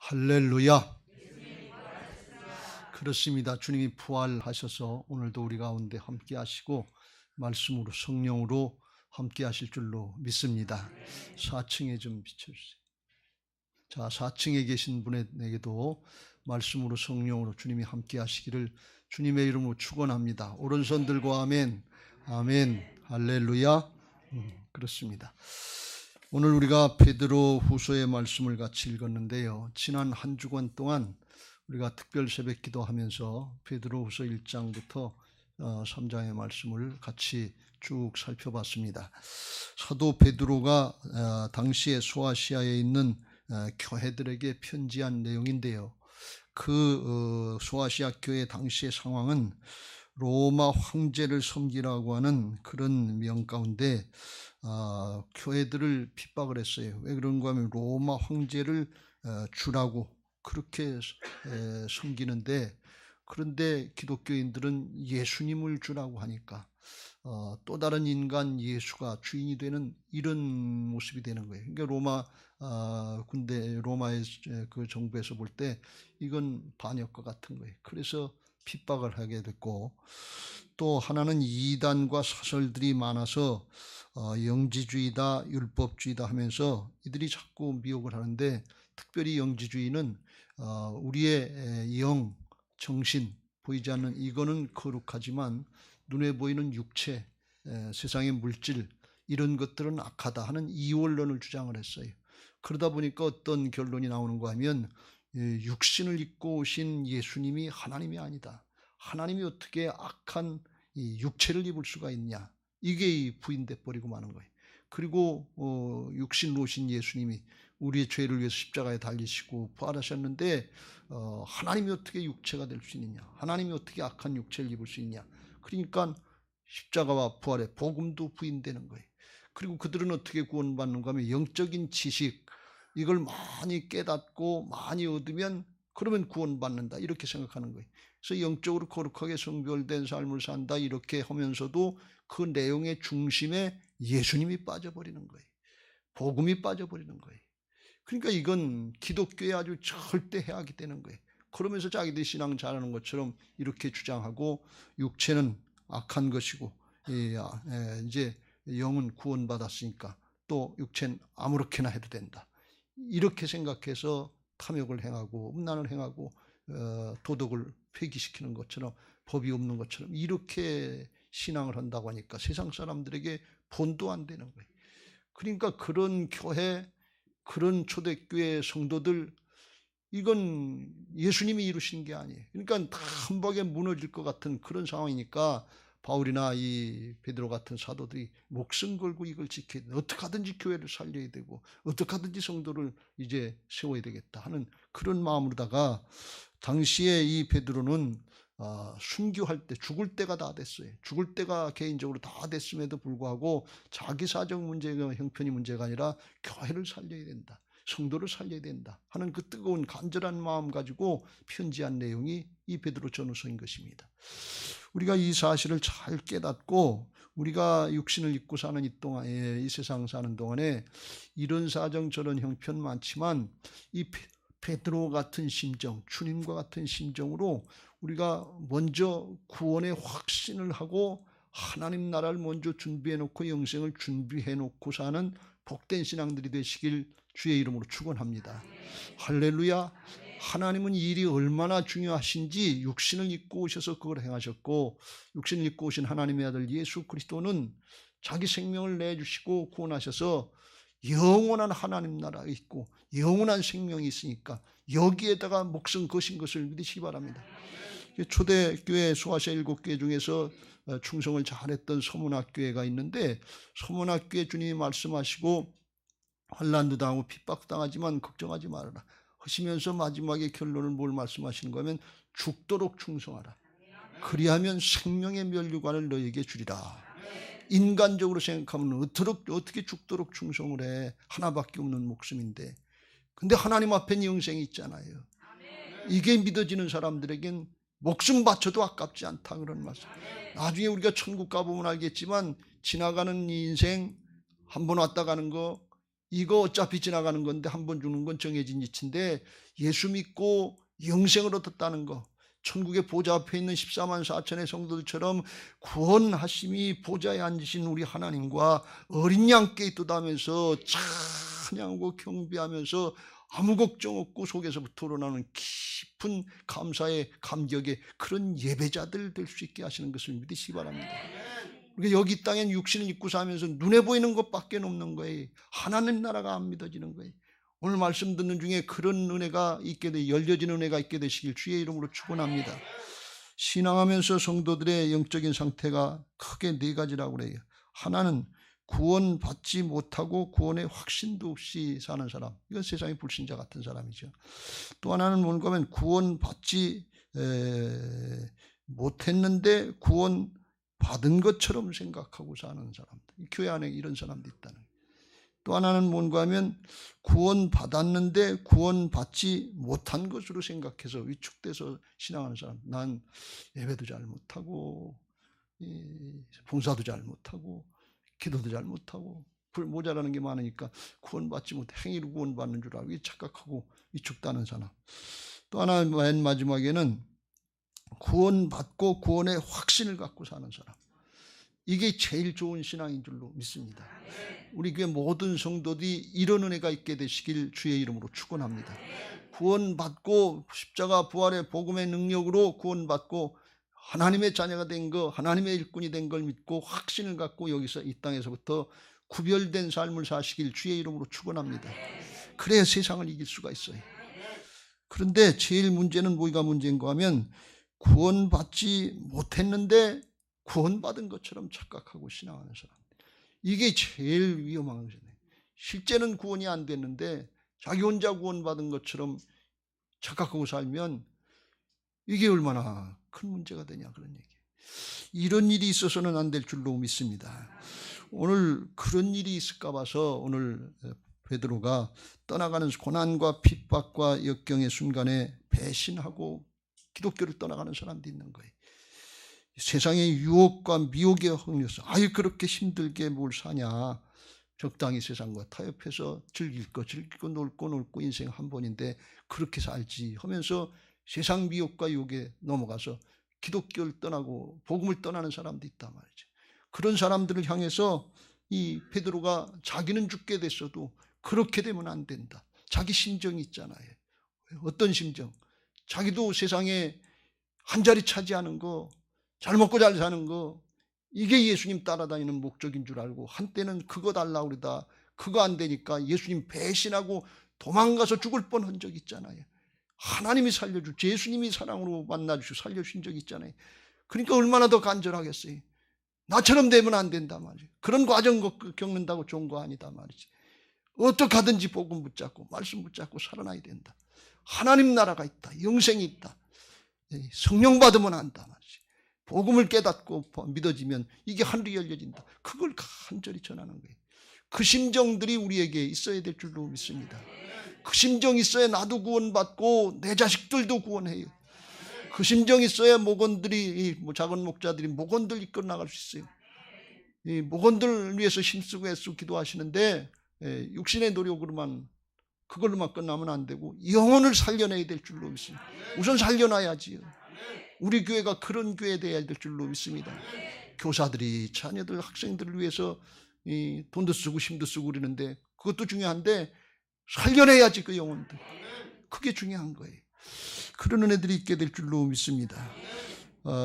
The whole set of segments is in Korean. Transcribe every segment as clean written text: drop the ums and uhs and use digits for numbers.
할렐루야. 그렇습니다. 주님이 부활하셔서 오늘도 우리 가운데 함께 하시고 말씀으로 성령으로 함께 하실 줄로 믿습니다. 4층에 좀 비춰주세요. 자, 4층에 계신 분에게도 말씀으로 성령으로 주님이 함께 하시기를 주님의 이름으로 축원합니다. 오른손 들고 아멘. 아멘. 할렐루야. 그렇습니다. 오늘 우리가 베드로 후서의 말씀을 같이 읽었는데요. 지난 한 주간 동안 우리가 특별 새벽 기도하면서 베드로 후서 1장부터 3장의 말씀을 같이 쭉 살펴봤습니다. 사도 베드로가 당시에 소아시아에 있는 교회들에게 편지한 내용인데요. 그 소아시아 교회 당시의 상황은 로마 황제를 섬기라고 하는 그런 명 가운데 교회들을 핍박을 했어요. 왜 그런가 하면 로마 황제를 주라고 그렇게 섬기는데, 그런데 기독교인들은 예수님을 주라고 하니까 또 다른 인간 예수가 주인이 되는 이런 모습이 되는 거예요. 그러니까 로마 군대, 로마의 그 정부에서 볼 때 이건 반역과 같은 거예요. 그래서 핍박을 하게 됐고, 또 하나는 이단과 사설들이 많아서 영지주의다, 율법주의다 하면서 이들이 자꾸 미혹을 하는데, 특별히 영지주의는 우리의 영, 정신, 보이지 않는 이거는 거룩하지만 눈에 보이는 육체, 세상의 물질 이런 것들은 악하다 하는 이원론을 주장을 했어요. 그러다 보니까 어떤 결론이 나오는가 하면 육신을 입고 오신 예수님이 하나님이 아니다. 하나님이 어떻게 악한 이 육체를 입을 수가 있냐. 이게 부인돼 버리고 마는 거예요. 그리고 육신으로 오신 예수님이 우리의 죄를 위해서 십자가에 달리시고 부활하셨는데 하나님이 어떻게 육체가 될 수 있느냐. 하나님이 어떻게 악한 육체를 입을 수 있냐. 그러니까 십자가와 부활의 복음도 부인되는 거예요. 그리고 그들은 어떻게 구원받는가 하면 영적인 지식, 이걸 많이 깨닫고 많이 얻으면 그러면 구원받는다 이렇게 생각하는 거예요. 그래서 영적으로 거룩하게 성별된 삶을 산다 이렇게 하면서도 그 내용의 중심에 예수님이 빠져버리는 거예요. 복음이 빠져버리는 거예요. 그러니까 이건 기독교에 아주 절대 해악이 되는 거예요. 그러면서 자기들이 신앙 잘하는 것처럼 이렇게 주장하고 육체는 악한 것이고 이제 영은 구원받았으니까 또 육체는 아무렇게나 해도 된다. 이렇게 생각해서 탐욕을 행하고 음란을 행하고 도덕을 폐기시키는 것처럼, 법이 없는 것처럼 이렇게 신앙을 한다고 하니까 세상 사람들에게 본도 안 되는 거예요. 그러니까 그런 교회, 그런 초대교회 성도들, 이건 예수님이 이루신 게 아니에요. 그러니까 다 한 방에 무너질 것 같은 그런 상황이니까 바울이나 이 베드로 같은 사도들이 목숨 걸고 이걸 지켜야 돼. 어떻게 하든지 교회를 살려야 되고 어떻게 하든지 성도를 이제 세워야 되겠다 하는 그런 마음으로다가, 당시에 이 베드로는 순교할 때 죽을 때가 다 됐어요. 죽을 때가 개인적으로 다 됐음에도 불구하고 자기 사적 문제가, 형편이 문제가 아니라 교회를 살려야 된다, 성도를 살려야 된다 하는 그 뜨거운 간절한 마음 가지고 편지한 내용이 이 베드로 전후서인 것입니다. 우리가 이 사실을 잘 깨닫고 우리가 육신을 입고 사는 이 동안에, 이 세상 사는 동안에 이런 사정 저런 형편 많지만 이 베드로 같은 심정, 주님과 같은 심정으로 우리가 먼저 구원의 확신을 하고 하나님 나라를 먼저 준비해놓고 영생을 준비해놓고 사는 복된 신앙들이 되시길 주의 이름으로 축원합니다. 할렐루야. 하나님은 이 일이 얼마나 중요하신지 육신을 입고 오셔서 그걸 행하셨고, 육신을 입고 오신 하나님의 아들 예수 그리스도는 자기 생명을 내주시고 구원하셔서 영원한 하나님 나라가 있고 영원한 생명이 있으니까 여기에다가 목숨 거신 것을 믿으시기 바랍니다. 초대교회 소아시아 7교회 중에서 충성을 잘했던 서문학교회가 있는데, 서문학교회 주님이 말씀하시고 환난도 당하고 핍박당하지만 걱정하지 말아라 하시면서 마지막에 결론을 뭘 말씀하시는가 하면 죽도록 충성하라. 그리하면 생명의 면류관을 너에게 주리라. 인간적으로 생각하면 어떻게 죽도록 충성을 해. 하나밖에 없는 목숨인데. 근데 하나님 앞엔 영생이 있잖아요. 이게 믿어지는 사람들에겐 목숨 바쳐도 아깝지 않다 그런 말씀. 나중에 우리가 천국 가보면 알겠지만 지나가는 인생 한 번 왔다 가는 거 이거 어차피 지나가는 건데 한 번 죽는 건 정해진 이치인데 예수 믿고 영생을 얻었다는 거, 천국의 보좌 앞에 있는 14만 4천의 성도들처럼 구원하심이 보좌에 앉으신 우리 하나님과 어린 양께 있다면서 찬양하고 경배하면서 아무 걱정 없고 속에서부터 우러나오는 깊은 감사의 감격의 그런 예배자들 될 수 있게 하시는 것을 믿으시기 바랍니다. 우리가 여기 땅엔 육신을 입고 사면서 눈에 보이는 것밖에 없는 거예요. 하나님 나라가 안 믿어지는 거예요. 오늘 말씀 듣는 중에 그런 은혜가 있게 돼, 열려진 은혜가 있게 되시길 주의 이름으로 축원합니다. 신앙하면서 성도들의 영적인 상태가 크게 네 가지라고 그래요. 하나는 구원받지 못하고 구원의 확신도 없이 사는 사람, 이건 세상의 불신자 같은 사람이죠. 또 하나는 뭔가 하면 구원받지 못했는데 구원받은 것처럼 생각하고 사는 사람들, 교회 안에 이런 사람도 있다는 거예요. 또 하나는 뭔가 하면 구원받았는데 구원받지 못한 것으로 생각해서 위축돼서 신앙하는 사람, 난 예배도 잘 못하고 봉사도 잘 못하고 기도도 잘 못하고 모자라는 게 많으니까 구원받지 못해 행위로 구원받는 줄 알고 착각하고 위축되는 사람. 또 하나 맨 마지막에는 구원받고 구원의 확신을 갖고 사는 사람. 이게 제일 좋은 신앙인 줄로 믿습니다. 우리 교회 모든 성도들이 이런 은혜가 있게 되시길 주의 이름으로 축원합니다. 구원받고 십자가 부활의 복음의 능력으로 구원받고 하나님의 자녀가 된 거, 하나님의 일꾼이 된 걸 믿고 확신을 갖고 여기서 이 땅에서부터 구별된 삶을 사시길 주의 이름으로 축원합니다. 그래야 세상을 이길 수가 있어요. 그런데 제일 문제는 뭐가 문제인가 하면 구원받지 못했는데 구원받은 것처럼 착각하고 신앙하는 사람. 이게 제일 위험한 거잖아요. 실제는 구원이 안 됐는데 자기 혼자 구원받은 것처럼 착각하고 살면 이게 얼마나 큰 문제가 되냐 그런 얘기예요. 이런 일이 있어서는 안 될 줄로 믿습니다. 오늘 그런 일이 있을까 봐서 오늘 베드로가 떠나가는 고난과 핍박과 역경의 순간에 배신하고 기독교를 떠나가는 사람도 있는 거예요. 세상의 유혹과 미혹에 홀려서 아유 그렇게 힘들게 뭘 사냐, 적당히 세상과 타협해서 즐길 거 즐기고 놀고 인생 한 번인데 그렇게 살지 하면서 세상 미혹과 유혹에 넘어가서 기독교를 떠나고 복음을 떠나는 사람도 있단 말이죠. 그런 사람들을 향해서 이 베드로가 자기는 죽게 됐어도 그렇게 되면 안 된다. 자기 심정이 있잖아요. 어떤 심정? 자기도 세상에 한 자리 차지하는 거, 잘 먹고 잘 사는 거, 이게 예수님 따라다니는 목적인 줄 알고 한때는 그거 달라고 그러다 그거 안 되니까 예수님 배신하고 도망가서 죽을 뻔한 적 있잖아요. 하나님이 살려주고 예수님이 사랑으로 만나주시고 살려주신 적 있잖아요. 그러니까 얼마나 더 간절하겠어요. 나처럼 되면 안 된다 말이에요. 그런 과정 겪는다고 좋은 거 아니다 말이지. 어떻게 하든지 복음 붙잡고 말씀 붙잡고 살아나야 된다. 하나님 나라가 있다. 영생이 있다. 성령 받으면 안다 말이지. 복음을 깨닫고 믿어지면 이게 하늘이 열려진다. 그걸 간절히 전하는 거예요. 그 심정들이 우리에게 있어야 될 줄로 믿습니다. 그 심정이 있어야 나도 구원받고 내 자식들도 구원해요. 그 심정이 있어야 목원들이, 작은 목자들이 목원들 이끌어 나갈 수 있어요. 이 목원들을 위해서 힘쓰고 애쓰고 기도하시는데 육신의 노력으로만 그걸로만 끝나면 안 되고 영혼을 살려내야 될 줄로 믿습니다. 우선 살려놔야지요. 우리 교회가 그런 교회 되어야 될 줄로 믿습니다. 교사들이 자녀들 학생들을 위해서 돈도 쓰고 힘도 쓰고 그러는데 그것도 중요한데 살려내야지 그 영혼들. 그게 중요한 거예요. 그런 은혜들이 있게 될 줄로 믿습니다.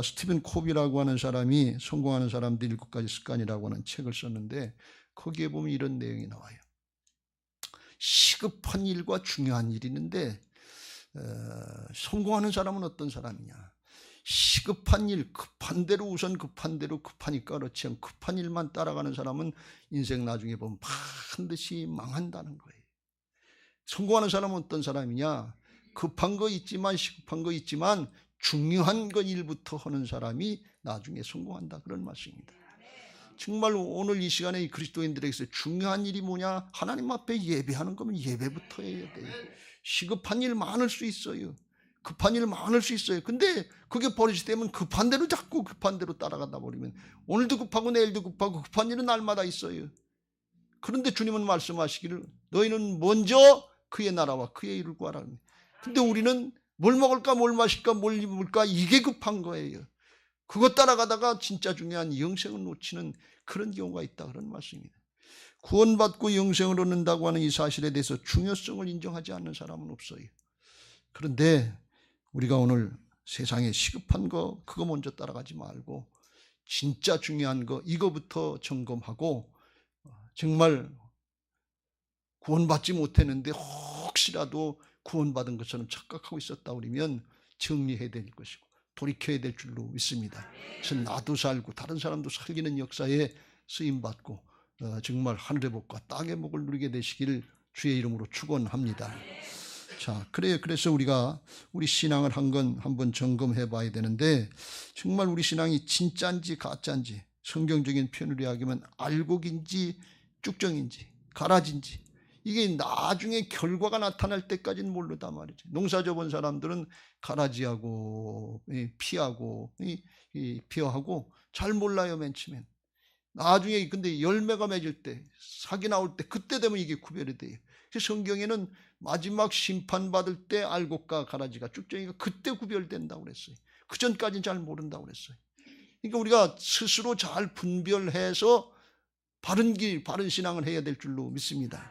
스티븐 콥이라고 하는 사람이 성공하는 사람들 7가지 습관이라고 하는 책을 썼는데 거기에 보면 이런 내용이 나와요. 시급한 일과 중요한 일이 있는데 성공하는 사람은 어떤 사람이냐. 시급한 일, 급한 대로 우선 급한 대로 급하니까 그렇지 않고 급한 일만 따라가는 사람은 인생 나중에 보면 반드시 망한다는 거예요. 성공하는 사람은 어떤 사람이냐. 급한 거 있지만 시급한 거 있지만 중요한 거 일부터 하는 사람이 나중에 성공한다. 그런 말씀입니다. 정말 오늘 이 시간에 이 그리스도인들에게서 중요한 일이 뭐냐. 하나님 앞에 예배하는 거면 예배부터 해야 돼요. 시급한 일 많을 수 있어요. 급한 일 많을 수 있어요. 근데 그게 버릇이 되면 급한 대로 자꾸 급한 대로 따라가다 버리면 오늘도 급하고 내일도 급하고 급한 일은 날마다 있어요. 그런데 주님은 말씀하시기를 너희는 먼저 그의 나라와 그의 일을 구하라. 근데 우리는 뭘 먹을까 뭘 마실까 뭘 입을까 이게 급한 거예요. 그것 따라가다가 진짜 중요한 영생을 놓치는 그런 경우가 있다 그런 말씀입니다. 구원받고 영생을 얻는다고 하는 이 사실에 대해서 중요성을 인정하지 않는 사람은 없어요. 그런데 우리가 오늘 세상에 시급한 거 그거 먼저 따라가지 말고 진짜 중요한 거 이거부터 점검하고 정말 구원받지 못했는데 혹시라도 구원받은 것처럼 착각하고 있었다 그러면 정리해야 될 것이고 돌이켜야 될 줄로 믿습니다. 그래서 나도 살고 다른 사람도 살리는 역사에 쓰임받고 정말 하늘의 복과 땅의 복을 누리게 되시기를 주의 이름으로 축원합니다. 자, 그래서 우리가 우리 신앙을 한번 점검해 봐야 되는데 정말 우리 신앙이 진짜인지 가짜인지 성경적인 표현으로 이야기하면 알곡인지 쭉정인지 가라지인지 이게 나중에 결과가 나타날 때까지는 모르단 말이죠. 농사 져본 사람들은 가라지하고 피하고 피어하고 잘 몰라요. 맨 처음엔. 나중에 근데 열매가 맺을 때 사기 나올 때 그때 되면 이게 구별이 돼요. 그래서 성경에는 마지막 심판받을 때 알곡과 가라지가 쭉정이가 그때 구별된다고 그랬어요. 그 전까지는 잘 모른다고 그랬어요. 그러니까 우리가 스스로 잘 분별해서 바른 길, 바른 신앙을 해야 될 줄로 믿습니다.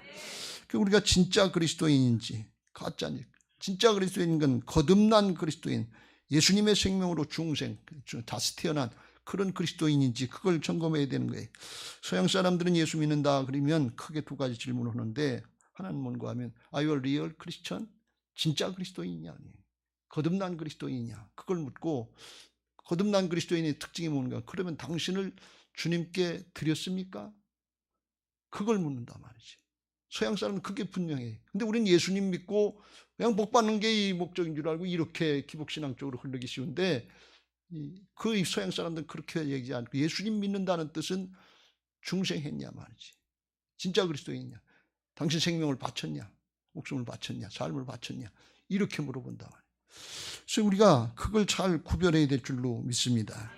우리가 진짜 그리스도인인지 가짜인지 진짜 그리스도인인 건 거듭난 그리스도인 예수님의 생명으로 중생 다시 태어난 그런 그리스도인인지 그걸 점검해야 되는 거예요. 서양 사람들은 예수 믿는다 그러면 크게 두 가지 질문을 하는데 하나는 뭔가 하면 Are you a real Christian? 진짜 그리스도인이냐 거듭난 그리스도인이냐 그걸 묻고 거듭난 그리스도인의 특징이 뭔가 그러면 당신을 주님께 드렸습니까? 그걸 묻는단 말이지. 서양 사람은 그게 분명해. 근데 우리는 예수님 믿고 그냥 복 받는 게 이 목적인 줄 알고 이렇게 기복신앙적으로 흐르기 쉬운데 그 서양 사람들은 그렇게 얘기하지 않고 예수님 믿는다는 뜻은 중생했냐 말이지. 진짜 그리스도인이냐. 당신 생명을 바쳤냐. 목숨을 바쳤냐. 삶을 바쳤냐. 이렇게 물어본다 말이야. 그래서 우리가 그걸 잘 구별해야 될 줄로 믿습니다.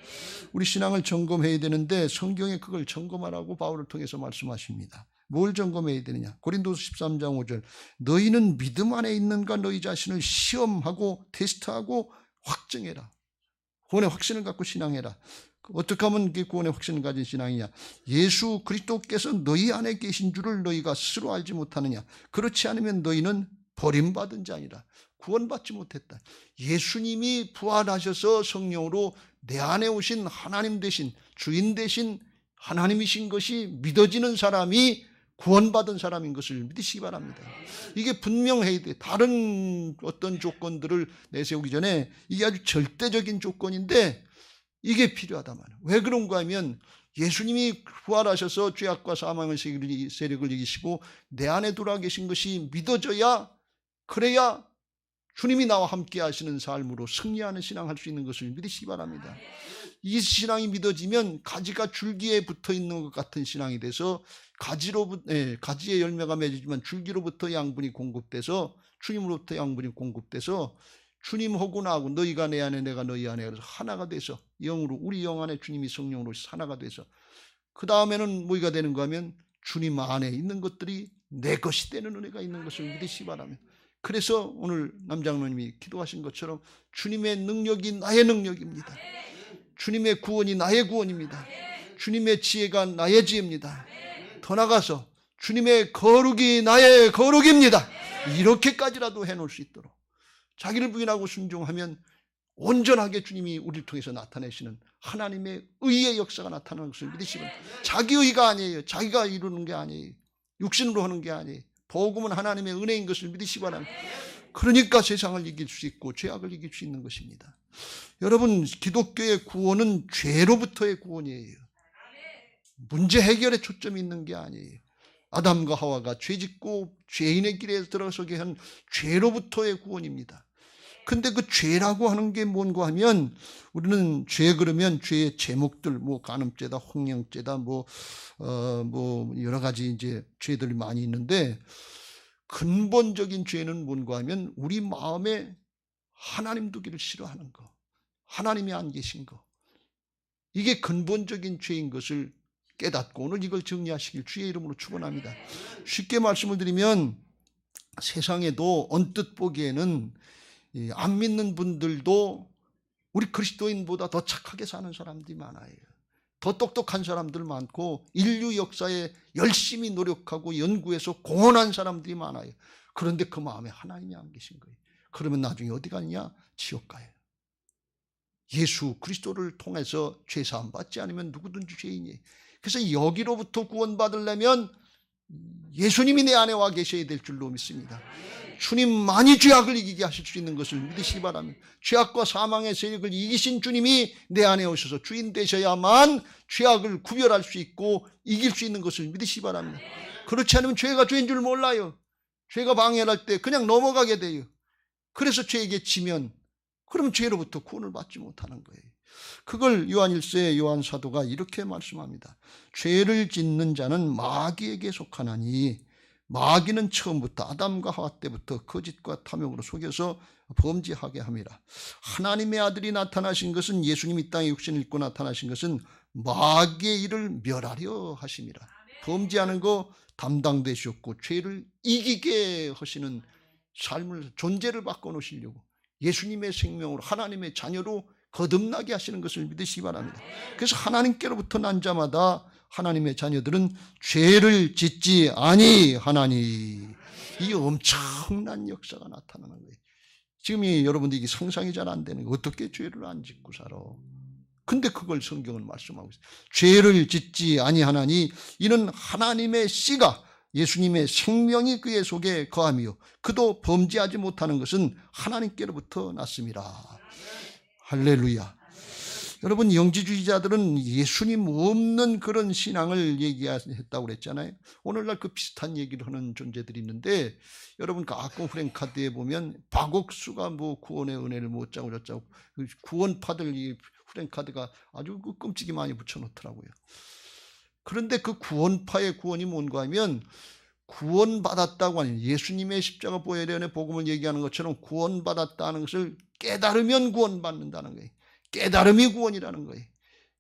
우리 신앙을 점검해야 되는데 성경에 그걸 점검하라고 바울을 통해서 말씀하십니다. 뭘 점검해야 되느냐. 고린도서 13장 5절 너희는 믿음 안에 있는가 너희 자신을 시험하고 테스트하고 확증해라. 구원의 확신을 갖고 신앙해라. 어떻게 하면 구원의 확신을 가진 신앙이냐. 예수 그리스도께서 너희 안에 계신 줄을 너희가 스스로 알지 못하느냐. 그렇지 않으면 너희는 버림받은 자니라. 구원받지 못했다. 예수님이 부활하셔서 성령으로 내 안에 오신 하나님 되신 주인 되신 하나님이신 것이 믿어지는 사람이 구원받은 사람인 것을 믿으시기 바랍니다. 이게 분명해야 돼. 다른 어떤 조건들을 내세우기 전에 이게 아주 절대적인 조건인데 이게 필요하다 말이에요. 왜 그런가 하면 예수님이 부활하셔서 죄악과 사망의 세력을 이기시고 내 안에 돌아 계신 것이 믿어져야 그래야 주님이 나와 함께 하시는 삶으로 승리하는 신앙할 수 있는 것을 믿으시기 바랍니다. 이 신앙이 믿어지면 가지가 줄기에 붙어 있는 것 같은 신앙이 돼서 가지의 열매가 맺어지만 줄기로부터 양분이 공급돼서 주님으로부터 양분이 공급돼서 주님하고 나하고 너희가 내 안에 내가 너희 안에 그래서 하나가 돼서 영으로 우리 영 안에 주님이 성령으로 하나가 돼서 그 다음에는 뭐가 되는가 하면 주님 안에 있는 것들이 내 것이 되는 은혜가 있는 것을 믿으시기 바랍니다. 그래서 오늘 남장로님이 기도하신 것처럼 주님의 능력이 나의 능력입니다. 주님의 구원이 나의 구원입니다. 주님의 지혜가 나의 지혜입니다. 더 나가서 주님의 거룩이 나의 거룩입니다. 이렇게까지라도 해놓을 수 있도록 자기를 부인하고 순종하면 온전하게 주님이 우리를 통해서 나타내시는 하나님의 의의 역사가 나타나는 것을 믿으시면 자기 의가 아니에요. 자기가 이루는 게 아니에요. 육신으로 하는 게 아니에요. 복음은 하나님의 은혜인 것을 믿으시기 바랍니다. 그러니까 세상을 이길 수 있고 죄악을 이길 수 있는 것입니다. 여러분 기독교의 구원은 죄로부터의 구원이에요. 문제 해결에 초점이 있는 게 아니에요. 아담과 하와가 죄짓고 죄인의 길에 들어서게 한 죄로부터의 구원입니다. 근데 그 죄라고 하는 게 뭔가 하면 우리는 죄 그러면 죄의 제목들 뭐 간음죄다 홍령죄다 뭐 여러 가지 이제 죄들이 많이 있는데 근본적인 죄는 뭔가 하면 우리 마음에 하나님 두기를 싫어하는 거 하나님이 안 계신 거 이게 근본적인 죄인 것을 깨닫고 오늘 이걸 정리하시길 주의 이름으로 축원합니다. 쉽게 말씀을 드리면 세상에도 언뜻 보기에는 안 믿는 분들도 우리 그리스도인보다 더 착하게 사는 사람들이 많아요. 더 똑똑한 사람들 많고 인류 역사에 열심히 노력하고 연구해서 공헌한 사람들이 많아요. 그런데 그 마음에 하나님이 안 계신 거예요. 그러면 나중에 어디 가느냐? 지옥 가요. 예수 그리스도를 통해서 죄사함 받지 않으면 누구든지 죄인이에요. 그래서 여기로부터 구원받으려면 예수님이 내 안에 와 계셔야 될 줄로 믿습니다. 주님만이 죄악을 이기게 하실 수 있는 것을 믿으시기 바랍니다. 죄악과 사망의 세력을 이기신 주님이 내 안에 오셔서 주인 되셔야만 죄악을 구별할 수 있고 이길 수 있는 것을 믿으시기 바랍니다. 그렇지 않으면 죄가 죄인 줄 몰라요. 죄가 방해를 할 때 그냥 넘어가게 돼요. 그래서 죄에게 지면 그러면 죄로부터 구원을 받지 못하는 거예요. 그걸 요한 1세 요한 사도가 이렇게 말씀합니다. 죄를 짓는 자는 마귀에게 속하나니 마귀는 처음부터 아담과 하와 때부터 거짓과 탐욕으로 속여서 범죄하게 함이라. 하나님의 아들이 나타나신 것은, 예수님이 땅에 육신을 입고 나타나신 것은 마귀의 일을 멸하려 하심이라. 범죄하는 거 담당되셨고 죄를 이기게 하시는 삶을, 존재를 바꿔놓으시려고 예수님의 생명으로 하나님의 자녀로 거듭나게 하시는 것을 믿으시기 바랍니다. 그래서 하나님께로부터 난 자마다 하나님의 자녀들은 죄를 짓지 아니하나니. 이 엄청난 역사가 나타나는 거예요. 지금 여러분들이 상상이 잘 안 되는 거예요. 어떻게 죄를 안 짓고 살아? 근데 그걸 성경은 말씀하고 있어요. 죄를 짓지 아니하나니 이는 하나님의 씨가, 예수님의 생명이 그의 속에 거하며 그도 범죄하지 못하는 것은 하나님께로부터 났습니다. 할렐루야. 여러분, 영지주의자들은 예수님 없는 그런 신앙을 얘기했다고 그랬잖아요. 오늘날 그 비슷한 얘기를 하는 존재들이 있는데, 여러분 가끔 후랭카드에 보면 박옥수가 뭐 구원의 은혜를 못 짜고 저짜고 구원파들 이 후랭카드가 아주 그 끔찍이 많이 붙여놓더라고요. 그런데 그 구원파의 구원이 뭔가 하면, 구원받았다고 하는, 예수님의 십자가 보혈의 복음을 얘기하는 것처럼 구원받았다는 것을 깨달으면 구원받는다는 거예요. 깨달음이 구원이라는 거예요.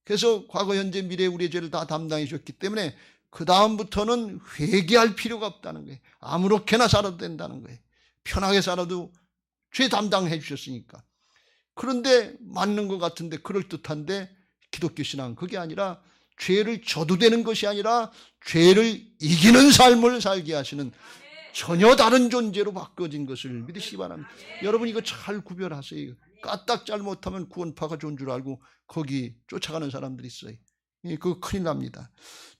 그래서 과거, 현재, 미래 우리의 죄를 다 담당해 주셨기 때문에 그 다음부터는 회개할 필요가 없다는 거예요. 아무렇게나 살아도 된다는 거예요. 편하게 살아도 죄 담당해 주셨으니까. 그런데 맞는 것 같은데, 그럴듯한데 기독교 신앙은 그게 아니라 죄를 져도 되는 것이 아니라 죄를 이기는 삶을 살게 하시는 전혀 다른 존재로 바꿔진 것을 믿으시기 바랍니다. 여러분 이거 잘 구별하세요. 까딱 잘못하면 구원파가 좋은 줄 알고 거기 쫓아가는 사람들이 있어요. 그거 큰일 납니다.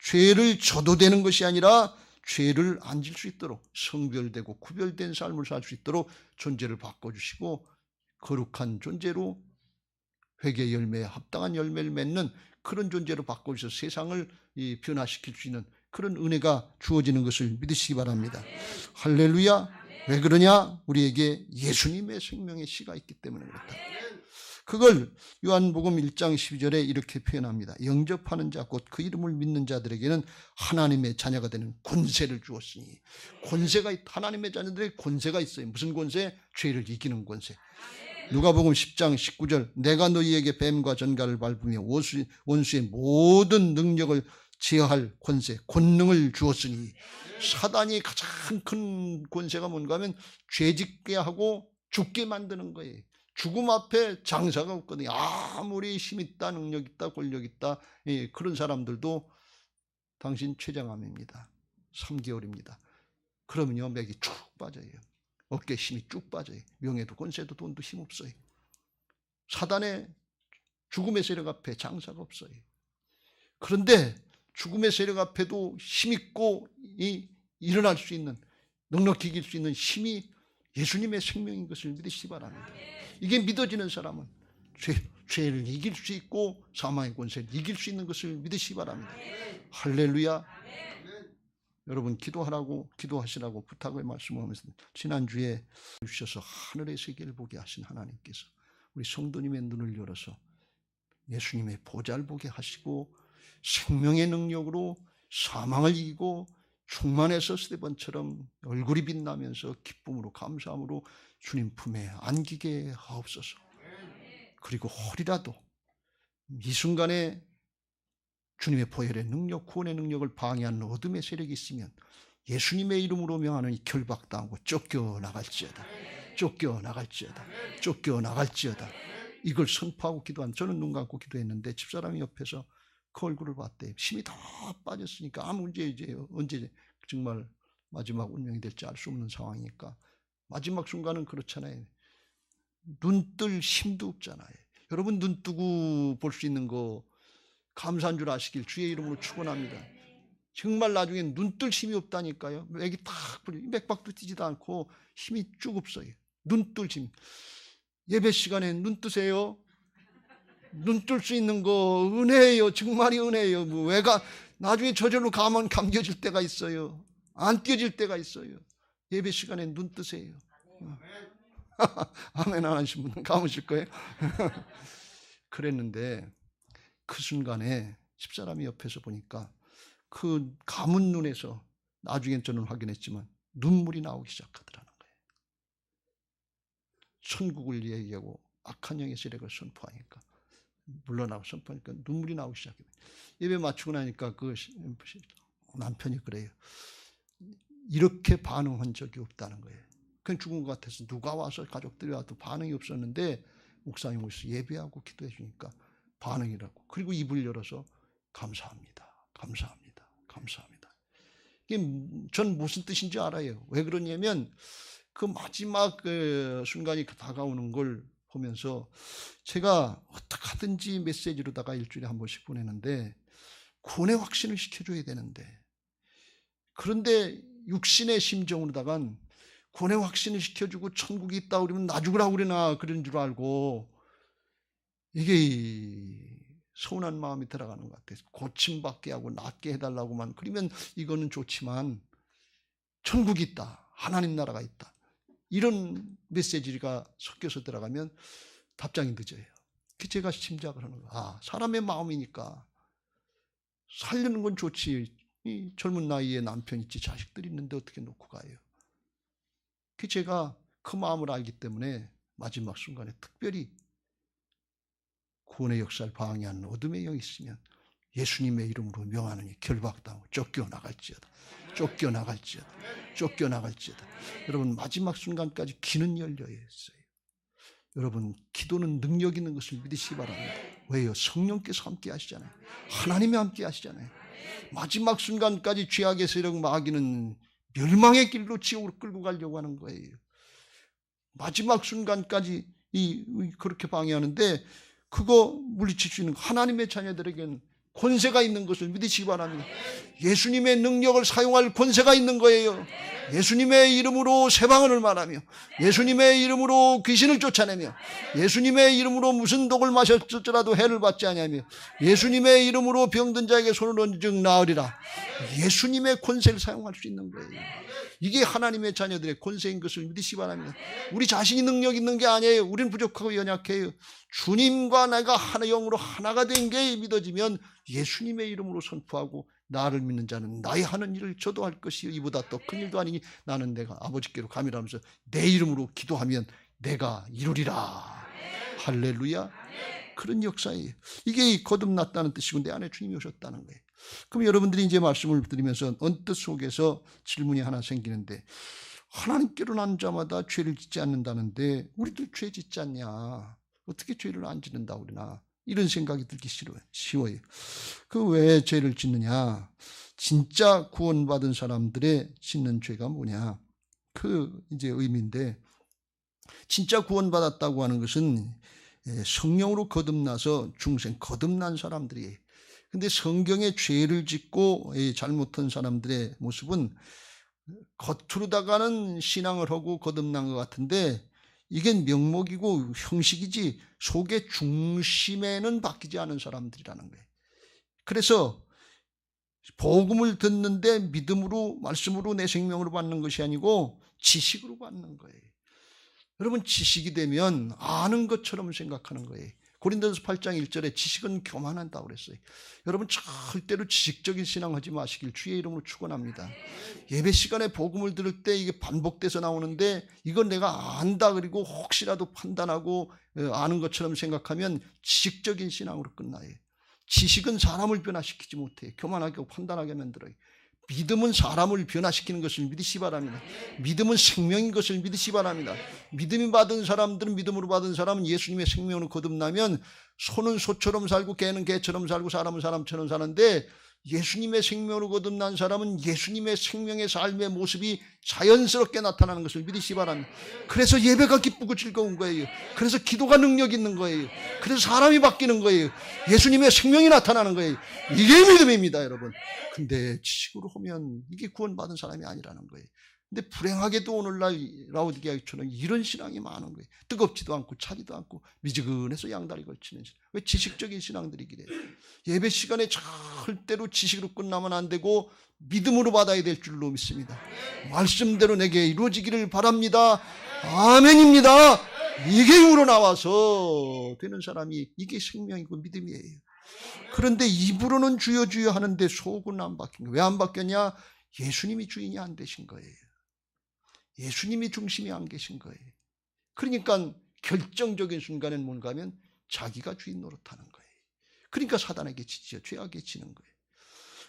죄를 져도 되는 것이 아니라 죄를 안 질 수 있도록 성별되고 구별된 삶을 살 수 있도록 존재를 바꿔주시고 거룩한 존재로 회개 열매에 합당한 열매를 맺는 그런 존재로 바꿔주셔서 세상을 변화시킬 수 있는 그런 은혜가 주어지는 것을 믿으시기 바랍니다. 할렐루야. 왜 그러냐? 우리에게 예수님의 생명의 씨가 있기 때문에 그렇다. 그걸 요한복음 1장 12절에 이렇게 표현합니다. 영접하는 자 곧 그 이름을 믿는 자들에게는 하나님의 자녀가 되는 권세를 주었으니. 권세가, 하나님의 자녀들에게 권세가 있어요. 무슨 권세? 죄를 이기는 권세. 누가복음 10장 19절 내가 너희에게 뱀과 전갈을 밟으며 원수의 모든 능력을 제어할 권세, 권능을 주었으니. 사단이 가장 큰 권세가 뭔가 하면 죄짓게 하고 죽게 만드는 거예요. 죽음 앞에 장사가 없거든요. 아무리 힘 있다, 능력 있다, 권력 있다, 그런 사람들도 당신 췌장암입니다. 3개월입니다. 그러면요 맥이 쭉 빠져요. 어깨에 힘이 쭉 빠져요. 명예도 권세도 돈도 힘 없어요. 사단의 죽음의 세력 앞에 장사가 없어요. 그런데 죽음의 세력 앞에도 힘있고 일어날 수 있는, 넉넉히 이길 수 있는 힘이 예수님의 생명인 것을 믿으시기 바랍니다. 이게 믿어지는 사람은 죄를 이길 수 있고 사망의 권세를 이길 수 있는 것을 믿으시기 바랍니다. 할렐루야. 여러분 기도하시라고 부탁을 말씀하면서, 지난주에 주셔서 하늘의 세계를 보게 하신 하나님께서 우리 성도님의 눈을 열어서 예수님의 보좌를 보게 하시고 생명의 능력으로 사망을 이기고 충만해서 스데반처럼 얼굴이 빛나면서 기쁨으로 감사함으로 주님 품에 안기게 하옵소서. 그리고 혹이라도 이 순간에 주님의 보혈의 능력, 구원의 능력을 방해하는 어둠의 세력이 있으면 예수님의 이름으로 명하노니 결박당하고 쫓겨나갈지어다. 쫓겨나갈지어다. 쫓겨나갈지어다. 이걸 선포하고 기도한, 저는 눈 감고 기도했는데 집사람이 옆에서 그 얼굴을 봤대. 힘이 다 빠졌으니까 아무 이제 언제 정말 마지막 운명이 될지 알 수 없는 상황이니까 마지막 순간은 그렇잖아요. 눈 뜰 힘도 없잖아요. 여러분 눈 뜨고 볼 수 있는 거 감사한 줄 아시길 주의 이름으로 축원합니다. 정말 나중에 눈 뜰 힘이 없다니까요. 맥이 탁 풀려, 맥박도 뛰지도 않고 힘이 쭉 없어요. 눈 뜰 힘. 예배 시간에 눈 뜨세요. 눈 뜰 수 있는 거 은혜예요. 정말이 은혜예요. 뭐 왜가 나중에 저절로 가면 감겨질 때가 있어요. 안 띄어질 때가 있어요. 예배 시간에 눈 뜨세요. 아멘 안 하신 분은 감으실 거예요. 그랬는데 그 순간에 집사람이 옆에서 보니까 그 감은 눈에서 나중엔 저는 확인했지만 눈물이 나오기 시작하더라는 거예요. 천국을 얘기하고 악한 영의 세력을 선포하니까 물러나고 선포하니까 눈물이 나오기 시작해요. 예배 마치고 나니까 그 남편이 그래요. 이렇게 반응한 적이 없다는 거예요. 그냥 죽은 것 같아서 누가 와서 가족들이 와도 반응이 없었는데 목사님 오셔서 예배하고 기도해 주니까 반응이라고. 그리고 입을 열어서 감사합니다. 감사합니다. 감사합니다. 이게 전 무슨 뜻인지 알아요. 왜 그러냐면 그 마지막 그 순간이 다가오는 걸 보면서 제가 어떻게 하든지 메시지로다가 일주일에 한 번씩 보내는데 구원의 확신을 시켜줘야 되는데 그런데 육신의 심정으로다간 구원의 확신을 시켜주고 천국이 있다 그러면 나 죽으라고 그러나 그런 줄 알고 이게 서운한 마음이 들어가는 것 같아요. 고침받게 하고 낫게 해달라고만 그러면 이거는 좋지만 천국이 있다. 하나님 나라가 있다. 이런 메시지가 섞여서 들어가면 답장이 늦어요. 제가 짐작을 하는 거예요. 아, 사람의 마음이니까 살려는 건 좋지. 이 젊은 나이에 남편 있지 자식들 있는데 어떻게 놓고 가요. 제가 그 마음을 알기 때문에 마지막 순간에 특별히 구원의 역사를 방해하는 어둠의 영이 있으면 예수님의 이름으로 명하느니 결박당하고 쫓겨나갈지어다. 쫓겨나갈지어다. 쫓겨나갈지어다. 여러분 마지막 순간까지 귀는 열려 있어요. 여러분 기도는 능력 있는 것을 믿으시기 바랍니다. 왜요? 성령께서 함께 하시잖아요. 하나님이 함께 하시잖아요. 마지막 순간까지 죄악의 세력 마귀는 멸망의 길로 지옥으로 끌고 가려고 하는 거예요. 마지막 순간까지 그렇게 방해하는데 그거 물리칠 수 있는 하나님의 자녀들에게는 권세가 있는 것을 믿으시기 바랍니다. 예수님의 능력을 사용할 권세가 있는 거예요. 예수님의 이름으로 세방언을 말하며 예수님의 이름으로 귀신을 쫓아내며 예수님의 이름으로 무슨 독을 마셨을지라도 해를 받지 아니하며 예수님의 이름으로 병든 자에게 손을 얹은 즉 나으리라. 예수님의 권세를 사용할 수 있는 거예요. 이게 하나님의 자녀들의 권세인 것을 믿으시기 바랍니다. 우리 자신이 능력 있는 게 아니에요. 우리는 부족하고 연약해요. 주님과 내가 하나 영으로 하나가 된 게 믿어지면 예수님의 이름으로 선포하고 나를 믿는 자는 나의 하는 일을 저도 할 것이요 이보다 더 큰 일도 아니니 나는 내가 아버지께로 가미라면서 내 이름으로 기도하면 내가 이루리라. 할렐루야. 그런 역사예요. 이게 거듭났다는 뜻이고 내 안에 주님이 오셨다는 거예요. 그럼 여러분들이 이제 말씀을 드리면서 언뜻 속에서 질문이 하나 생기는데 하나님께로 난 자마다 죄를 짓지 않는다는데 우리들 죄 짓지 않냐? 어떻게 죄를 안 짓는다 우리나? 이런 생각이 들기 쉬워요. 그 왜 죄를 짓느냐? 진짜 구원받은 사람들의 짓는 죄가 뭐냐? 그 이제 의미인데 진짜 구원받았다고 하는 것은 성령으로 거듭나서 중생 거듭난 사람들이 근데 성경에 죄를 짓고 잘못한 사람들의 모습은 겉으로다가는 신앙을 하고 거듭난 것 같은데 이게 명목이고 형식이지 속의 중심에는 바뀌지 않은 사람들이라는 거예요. 그래서 복음을 듣는데 믿음으로 말씀으로 내 생명으로 받는 것이 아니고 지식으로 받는 거예요. 여러분 지식이 되면 아는 것처럼 생각하는 거예요. 고린도서 8장 1절에 지식은 교만한다고 그랬어요. 여러분 절대로 지식적인 신앙하지 마시길 주의 이름으로 축원합니다. 예배 시간에 복음을 들을 때 이게 반복돼서 나오는데 이건 내가 안다 그리고 혹시라도 판단하고 아는 것처럼 생각하면 지식적인 신앙으로 끝나요. 지식은 사람을 변화시키지 못해. 교만하게 하고 판단하게 만들어요. 믿음은 사람을 변화시키는 것을 믿으시 바랍니다. 믿음은 생명인 것을 믿으시 바랍니다. 믿음이 받은 사람들은, 믿음으로 받은 사람은 예수님의 생명으로 거듭나면 소는 소처럼 살고 개는 개처럼 살고 사람은 사람처럼 사는데, 예수님의 생명으로 거듭난 사람은 예수님의 생명의 삶의 모습이 자연스럽게 나타나는 것을 믿으시 바랍니다. 그래서 예배가 기쁘고 즐거운 거예요. 그래서 기도가 능력 있는 거예요. 그래서 사람이 바뀌는 거예요. 예수님의 생명이 나타나는 거예요. 이게 믿음입니다, 여러분. 근데 지식으로 하면 이게 구원받은 사람이 아니라는 거예요. 근데 불행하게도 오늘날 라오디게아처럼 이런 신앙이 많은 거예요. 뜨겁지도 않고 차지도 않고 미지근해서 양다리 걸치는 신앙. 왜 지식적인 신앙들이 그래요? 예배 시간에 절대로 지식으로 끝나면 안 되고 믿음으로 받아야 될 줄로 믿습니다. 말씀대로 내게 이루어지기를 바랍니다. 아멘입니다. 이게 우러나와서 되는 사람이, 이게 생명이고 믿음이에요. 그런데 입으로는 주여 주여 하는데 속은 안 바뀐 거예요. 왜 안 바뀌었냐? 예수님이 주인이 안 되신 거예요. 예수님이 중심이 안 계신 거예요. 그러니까 결정적인 순간엔 뭔가 하면 자기가 주인 노릇하는 거예요. 그러니까 사단에게 지지요. 죄악에 지는 거예요.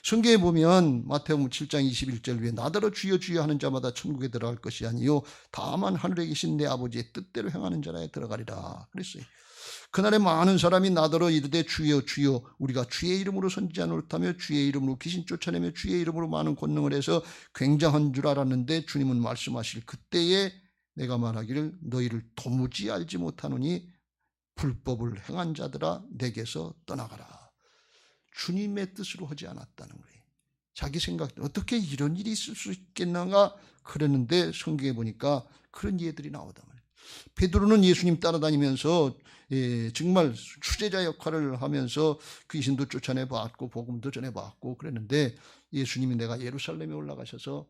성경에 보면 마태복음 7장 21절 위에 나더러 주여 주여 하는 자마다 천국에 들어갈 것이 아니요 다만 하늘에 계신 내 아버지의 뜻대로 행하는 자라에 들어가리라 그랬어요. 그날에 많은 사람이 나더러 이르되 주여 주여 우리가 주의 이름으로 선지자 노릇하며 주의 이름으로 귀신 쫓아내며 주의 이름으로 많은 권능을 해서 굉장한 줄 알았는데, 주님은 말씀하실 그때에 내가 말하기를 너희를 도무지 알지 못하노니 불법을 행한 자들아 내게서 떠나가라. 주님의 뜻으로 하지 않았다는 거예요. 자기 생각, 어떻게 이런 일이 있을 수 있겠는가 그랬는데 성경에 보니까 그런 예들이 나오단 말이에요. 베드로는 예수님 따라다니면서 정말 수제자 역할을 하면서 귀신도 쫓아내봤고 복음도 전해봤고 그랬는데, 예수님이 내가 예루살렘에 올라가셔서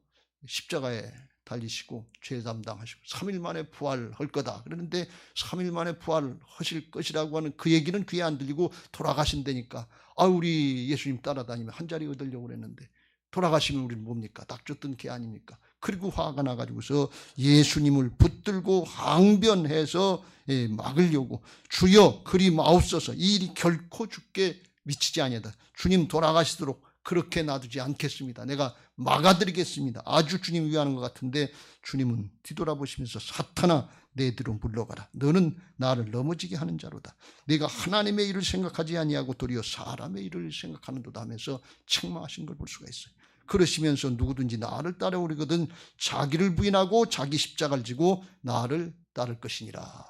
십자가에 달리시고 죄 담당하시고 3일 만에 부활할 거다 그러는데 3일 만에 부활하실 것이라고 하는 그 얘기는 귀에 안 들리고 돌아가신다니까, 우리 예수님 따라다니면 한 자리 얻으려고 그랬는데 돌아가시면 우리는 뭡니까? 닭 쫓던 개 아닙니까? 그리고 화가 나가지고서 예수님을 붙들고 항변해서 막으려고, 주여 그리 마옵소서, 이 일이 결코 죽게 미치지 아니하다. 주님 돌아가시도록 그렇게 놔두지 않겠습니다. 내가 막아드리겠습니다. 아주 주님 위하는 것 같은데 주님은 뒤돌아보시면서 사탄아 내 뒤로 물러가라. 너는 나를 넘어지게 하는 자로다. 내가 하나님의 일을 생각하지 아니하고 도리어 사람의 일을 생각하는도다 하면서 책망하신 걸 볼 수가 있어요. 그러시면서 누구든지 나를 따라오려거든 자기를 부인하고 자기 십자가를 지고 나를 따를 것이니라.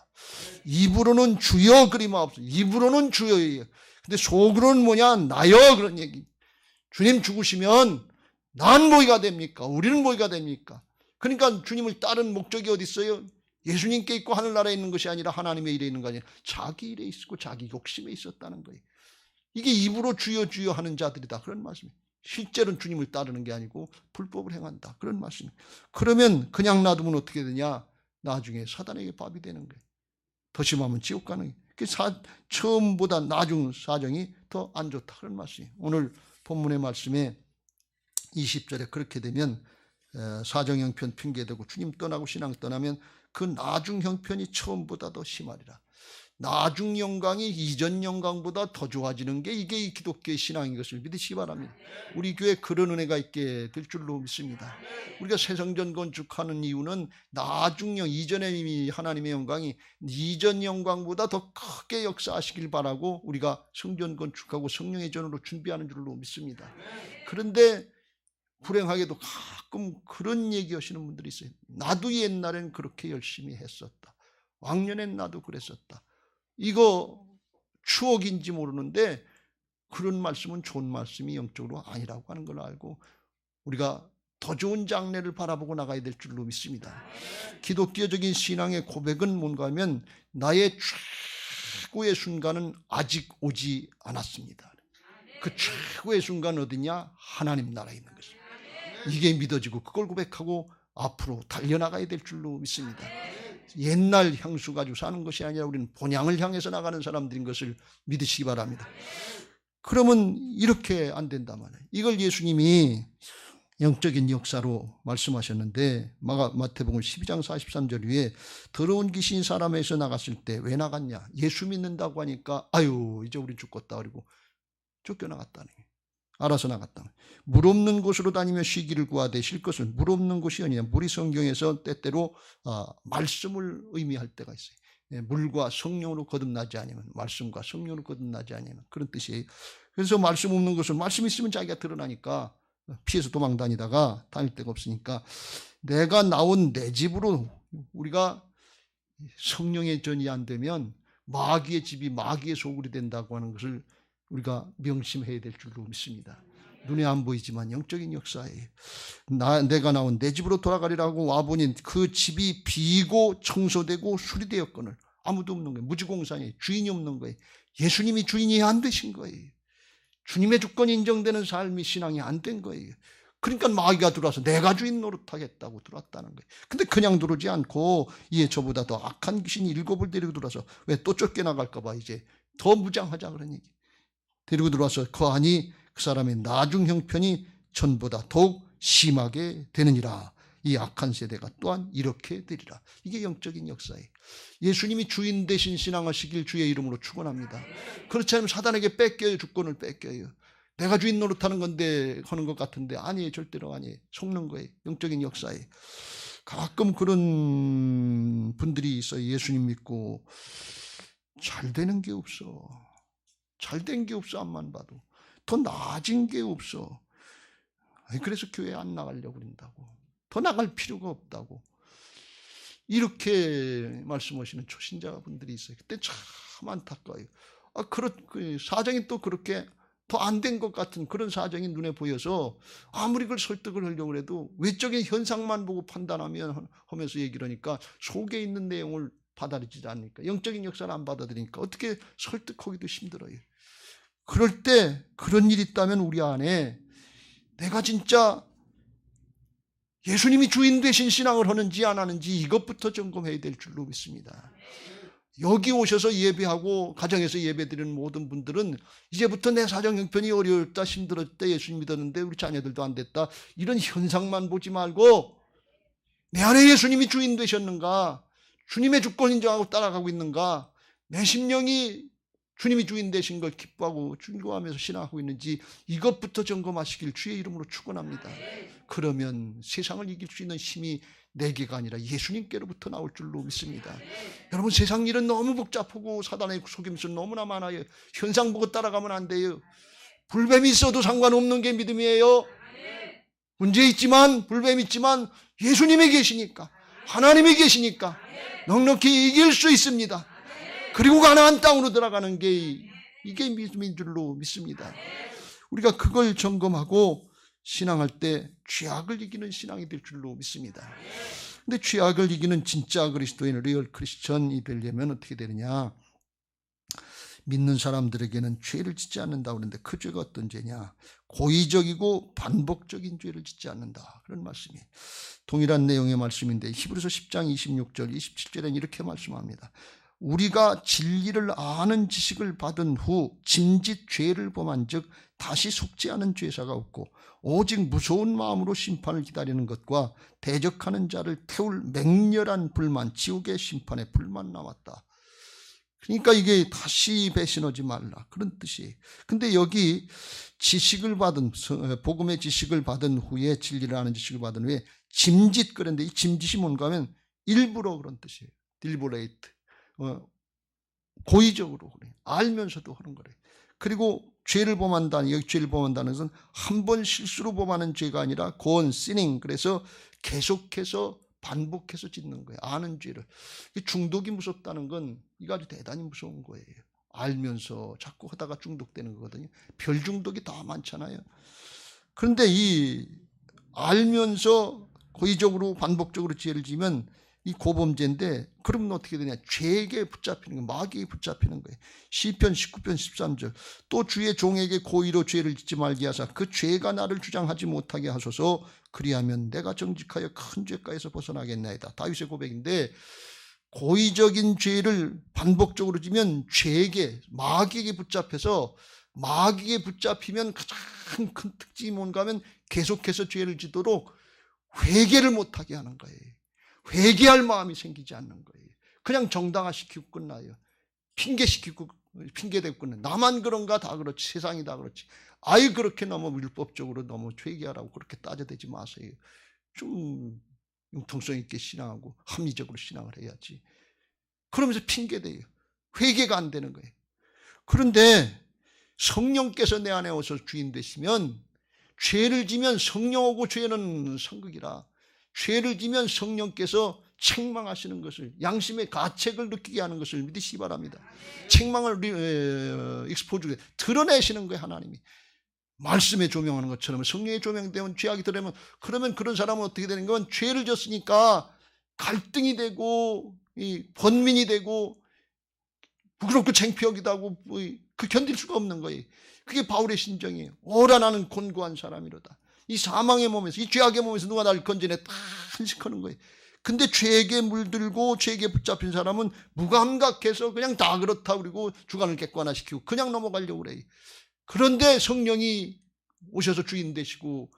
입으로는 주여 그리 마옵소서. 입으로는 주여예요. 근데 속으로는 뭐냐? 나여 그런 얘기. 주님 죽으시면 난 뭐가 됩니까? 우리는 뭐가 됩니까? 그러니까 주님을 따른 목적이 어디 있어요? 예수님께 있고 하늘나라에 있는 것이 아니라 하나님의 일에 있는 거 아니라 자기 일에 있고 자기 욕심에 있었다는 거예요. 이게 입으로 주여 주여 하는 자들이다 그런 말씀이에요. 실제로는 주님을 따르는 게 아니고 불법을 행한다 그런 말씀이에요. 그러면 그냥 놔두면 어떻게 되냐? 나중에 사단에게 밥이 되는 거예요. 더 심하면 지옥 가는 거예요. 처음보다 나중 사정이 더 안 좋다 그런 말씀이에요. 오늘 본문의 말씀에 20절에 그렇게 되면 사정 형편 핑계대고 주님 떠나고 신앙 떠나면 그 나중 형편이 처음보다 더 심하리라. 나중 영광이 이전 영광보다 더 좋아지는 게 이게 이 기독교의 신앙인 것을 믿으시기 바랍니다. 우리 교회에 그런 은혜가 있게 될 줄로 믿습니다. 우리가 새성전 건축하는 이유는 나중 이전에 이미 하나님의 영광이 이전 영광보다 더 크게 역사하시길 바라고 우리가 성전 건축하고 성령의 전으로 준비하는 줄로 믿습니다. 그런데 불행하게도 가끔 그런 얘기하시는 분들이 있어요. 나도 옛날엔 그렇게 열심히 했었다. 왕년엔 나도 그랬었다. 이거 추억인지 모르는데 그런 말씀은 좋은 말씀이 영적으로 아니라고 하는 걸 알고 우리가 더 좋은 장래를 바라보고 나가야 될 줄로 믿습니다. 기독교적인 신앙의 고백은 뭔가 하면 나의 최고의 순간은 아직 오지 않았습니다. 그 최고의 순간은 어디냐? 하나님 나라에 있는 것입니다. 이게 믿어지고 그걸 고백하고 앞으로 달려나가야 될 줄로 믿습니다. 옛날 향수 가지고 사는 것이 아니라 우리는 본향을 향해서 나가는 사람들인 것을 믿으시기 바랍니다. 그러면 이렇게 안 된단 말이에요. 이걸 예수님이 영적인 역사로 말씀하셨는데 마태복음 12장 43절 위에 더러운 귀신이 사람에서 나갔을 때 왜 나갔냐? 예수 믿는다고 하니까 아유 이제 우리 죽겠다 그리고 쫓겨나갔다는 거예요. 알아서 나갔다는 거예요. 물 없는 곳으로 다니며 쉬기를 구하되 쉴 것을 물 없는 곳이 아니냐. 물이 성경에서 때때로 말씀을 의미할 때가 있어요. 물과 성령으로 거듭나지 않으면, 말씀과 성령으로 거듭나지 않으면 그런 뜻이에요. 그래서 말씀 없는 것은 말씀 있으면 자기가 드러나니까 피해서 도망 다니다가 다닐 데가 없으니까 내가 나온 내 집으로, 우리가 성령의 전이 안 되면 마귀의 집이 마귀의 소굴이 된다고 하는 것을 우리가 명심해야 될 줄로 믿습니다. 눈에 안 보이지만 영적인 역사예요. 내가 나온 내 집으로 돌아가리라고 와보니 그 집이 비고 청소되고 수리되었거늘 아무도 없는 거예요. 무지공산이에요. 주인이 없는 거예요. 예수님이 주인이 안 되신 거예요. 주님의 주권이 인정되는 삶이 신앙이 안 된 거예요. 그러니까 마귀가 들어와서 내가 주인 노릇하겠다고 들어왔다는 거예요. 근데 그냥 들어오지 않고 이에 저보다 더 악한 귀신이 7을 데리고 들어와서 왜 또 쫓겨나갈까 봐 이제 더 무장하자 그런 얘기. 데리고 들어와서 거하니 그 사람의 나중 형편이 전보다 더욱 심하게 되느니라. 이 악한 세대가 또한 이렇게 되리라. 이게 영적인 역사예요. 예수님이 주인 대신 신앙하시길 주의 이름으로 축원합니다. 그렇지 않으면 사단에게 뺏겨요. 주권을 뺏겨요. 내가 주인 노릇하는 건데 하는 것 같은데 아니에요. 절대로 아니에요. 속는 거예요. 영적인 역사예요. 가끔 그런 분들이 있어요. 예수님 믿고 잘 되는 게 없어. 잘 된 게 없어. 앞만 봐도. 더 나아진 게 없어. 그래서 교회 안 나가려고 그런다고. 더 나갈 필요가 없다고. 이렇게 말씀하시는 초신자분들이 있어요. 그때 참 안타까워요. 사정이 또 그렇게 더 안 된 것 같은 그런 사정이 눈에 보여서 아무리 그걸 설득을 하려고 해도 외적인 현상만 보고 하면서 얘기를 하니까 속에 있는 내용을 받아들이지 않으니까, 영적인 역사를 안 받아들이니까 어떻게 설득하기도 힘들어요. 그럴 때 그런 일이 있다면 우리 안에 내가 진짜 예수님이 주인 되신 신앙을 하는지 안 하는지 이것부터 점검해야 될 줄로 믿습니다. 여기 오셔서 예배하고 가정에서 예배드리는 모든 분들은 이제부터 내 사정 형편이 어려웠다, 힘들었다, 예수님 믿었는데 우리 자녀들도 안 됐다, 이런 현상만 보지 말고 내 안에 예수님이 주인 되셨는가, 주님의 주권 인정하고 따라가고 있는가, 내 심령이 주님이 주인 되신 걸 기뻐하고 즐거워하면서 신앙하고 있는지 이것부터 점검하시길 주의 이름으로 축원합니다. 그러면 세상을 이길 수 있는 힘이 내게가 아니라 예수님께로부터 나올 줄로 믿습니다. 여러분, 세상 일은 너무 복잡하고 사단의 속임수 너무나 많아요. 현상 보고 따라가면 안 돼요. 불뱀이 있어도 상관없는 게 믿음이에요. 문제 있지만, 불뱀이 있지만 예수님이 계시니까, 하나님이 계시니까 넉넉히 이길 수 있습니다. 그리고 가나안 땅으로 들어가는 게 이게 믿음인 줄로 믿습니다. 우리가 그걸 점검하고 신앙할 때 죄악을 이기는 신앙이 될 줄로 믿습니다. 근데 죄악을 이기는 진짜 그리스도인, 리얼 크리스천이 되려면 어떻게 되느냐? 믿는 사람들에게는 죄를 짓지 않는다 그러는데 그 죄가 어떤 죄냐? 고의적이고 반복적인 죄를 짓지 않는다, 그런 말씀이에요. 동일한 내용의 말씀인데 히브리서 10장 26절 27절에는 이렇게 말씀합니다. 우리가 진리를 아는 지식을 받은 후 짐짓 죄를 범한 즉 다시 속지 않은 죄사가 없고 오직 무서운 마음으로 심판을 기다리는 것과 대적하는 자를 태울 맹렬한 불만, 지옥의 심판에 불만 남았다. 그러니까 이게 다시 배신하지 말라, 그런 뜻이에요. 근데 여기 지식을 받은, 복음의 지식을 받은 후에, 진리를 아는 지식을 받은 후에 짐짓, 그런데 이 짐짓이 뭔가 하면 일부러 그런 뜻이에요. 딜보레이트. 고의적으로 그래. 알면서도 하는 거래. 그리고 죄를 범한다는, 여기 죄를 범한다는 것은 한 번 실수로 범하는 죄가 아니라 고언, 시닝, 그래서 계속해서 반복해서 짓는 거예요. 아는 죄를. 중독이 무섭다는 건 이거 아주 대단히 무서운 거예요. 알면서 자꾸 하다가 중독되는 거거든요. 별 중독이 더 많잖아요. 그런데 이 알면서 고의적으로 반복적으로 죄를 지면 이 고범죄인데, 그러면 어떻게 되냐? 죄에게 붙잡히는 거예요. 마귀에게 붙잡히는 거예요. 시편 19편 13절 또 주의 종에게 고의로 죄를 짓지 말게 하사 그 죄가 나를 주장하지 못하게 하소서. 그리하면 내가 정직하여 큰 죄가에서 벗어나겠나이다. 다윗의 고백인데, 고의적인 죄를 반복적으로 지면 죄에게, 마귀에게 붙잡혀서, 마귀에게 붙잡히면 가장 큰 특징이 뭔가 하면 계속해서 죄를 지도록 회개를 못하게 하는 거예요. 회개할 마음이 생기지 않는 거예요. 그냥 정당화시키고 끝나요. 핑계시키고 핑계대고는 나만 그런가, 다 그렇지, 세상이 다 그렇지. 아예 그렇게 너무 율법적으로 너무 회개하라고 그렇게 따져대지 마세요. 좀 융통성 있게 신앙하고 합리적으로 신앙을 해야지. 그러면서 핑계대요. 회개가 안 되는 거예요. 그런데 성령께서 내 안에 오셔 주인 되시면, 죄를 지면 성령하고 죄는 상극이라, 죄를 지면 성령께서 책망하시는 것을, 양심의 가책을 느끼게 하는 것을 믿으시기 바랍니다. 책망을 익스포즈, 드러내시는 거예요. 하나님이 말씀에 조명하는 것처럼 성령에 조명되면 죄악이 드러나면, 그러면 그런 사람은 어떻게 되는 건, 죄를 졌으니까 갈등이 되고 번민이 되고 부끄럽고 창피하기도 하고 그 견딜 수가 없는 거예요. 그게 바울의 심정이에요. 오라 나는 곤고한 사람이로다. 이 사망의 몸에서, 이 죄악의 몸에서 누가 나를 건져내, 다 한식하는 거예요. 근데 죄에게 물들고 죄에게 붙잡힌 사람은 무감각해서 그냥 다 그렇다 그리고 주관을 객관화시키고 그냥 넘어가려고 그래요. 그런데 성령이 오셔서 주인 되시고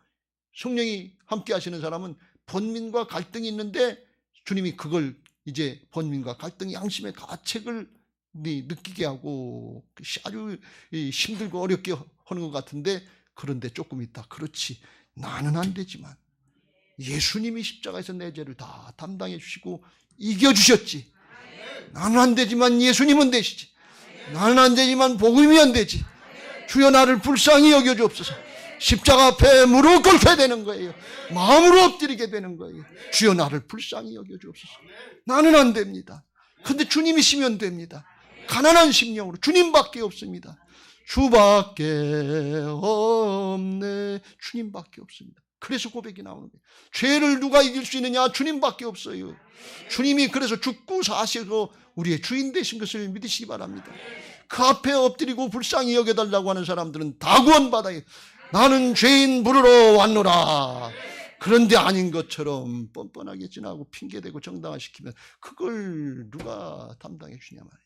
성령이 함께 하시는 사람은 번민과 갈등이 있는데, 주님이 그걸 이제 번민과 갈등, 양심의 가책을 느끼게 하고 아주 힘들고 어렵게 하는 것 같은데, 그런데 조금 있다, 그렇지, 나는 안 되지만 예수님이 십자가에서 내 죄를 다 담당해 주시고 이겨주셨지. 나는 안 되지만 예수님은 되시지. 나는 안 되지만 복음이 안 되지. 주여 나를 불쌍히 여겨주옵소서. 십자가 앞에 무릎 꿇게 되는 거예요. 마음으로 엎드리게 되는 거예요. 주여 나를 불쌍히 여겨주옵소서. 나는 안 됩니다. 근데 주님이시면 됩니다. 가난한 심령으로, 주님밖에 없습니다. 주밖에 없네. 주님밖에 없습니다. 그래서 고백이 나오는 거예요. 죄를 누가 이길 수 있느냐? 주님밖에 없어요. 주님이 그래서 죽고 사시고 우리의 주인 되신 것을 믿으시기 바랍니다. 그 앞에 엎드리고 불쌍히 여겨달라고 하는 사람들은 다 구원받아요. 나는 죄인 부르러 왔노라. 그런데 아닌 것처럼 뻔뻔하게 지나고 핑계대고 정당화시키면 그걸 누가 담당해 주냐 말이에요.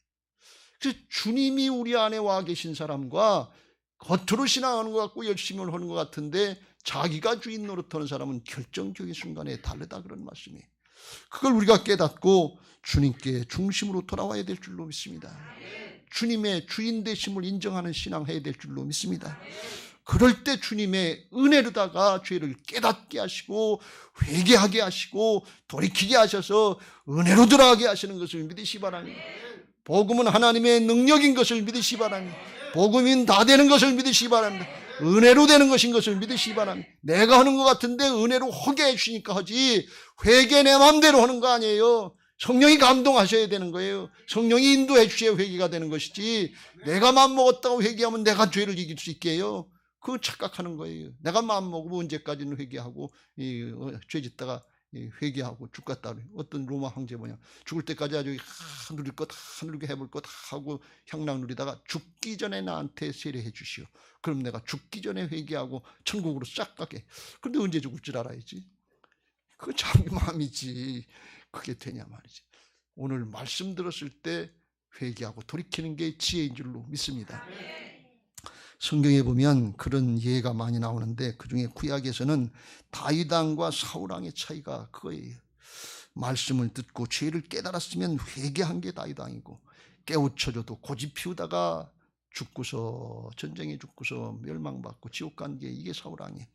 그래서 주님이 우리 안에 와 계신 사람과 겉으로 신앙하는 것 같고 열심히 하는 것 같은데 자기가 주인 노릇하는 사람은 결정적인 순간에 다르다, 그런 말씀이에요. 그걸 우리가 깨닫고 주님께 중심으로 돌아와야 될 줄로 믿습니다. 주님의 주인 되심을 인정하는 신앙해야 될 줄로 믿습니다. 그럴 때 주님의 은혜로다가 죄를 깨닫게 하시고 회개하게 하시고 돌이키게 하셔서 은혜로 들어가게 하시는 것을 믿으시기 바랍니다. 복음은 하나님의 능력인 것을 믿으시기 바랍니다. 복음인 다 되는 것을 믿으시기 바랍니다. 은혜로 되는 것인 것을 믿으시기 바랍니다. 내가 하는 것 같은데 은혜로 하게 해주시니까 하지, 회개 내 마음대로 하는 거 아니에요. 성령이 감동하셔야 되는 거예요. 성령이 인도해 주셔야 회개가 되는 것이지, 내가 마음먹었다고 회개하면 내가 죄를 이길 수 있게 해요. 그거 착각하는 거예요. 내가 마음먹으면 언제까지는 회개하고 죄 짓다가 회개하고 죽겠다. 어떤 로마 황제 뭐냐, 죽을 때까지 아주 누릴 것 다 누리게 해볼 것 다 하고 향락 누리다가 죽기 전에 나한테 세례해 주시오. 그럼 내가 죽기 전에 회개하고 천국으로 싹 가게. 그런데 언제 죽을 줄 알아야지. 그거 자기 마음이지. 그게 되냐 말이지. 오늘 말씀 들었을 때 회개하고 돌이키는 게 지혜인 줄로 믿습니다. 성경에 보면 그런 예가 많이 나오는데, 그중에 구약에서는 다윗 왕과 사울 왕의 차이가 그거예요. 말씀을 듣고 죄를 깨달았으면 회개한 게 다윗 왕이고, 깨우쳐줘도 고집 피우다가 죽고서, 전쟁에 죽고서 멸망받고 지옥 간 게 이게 사울 왕이에요.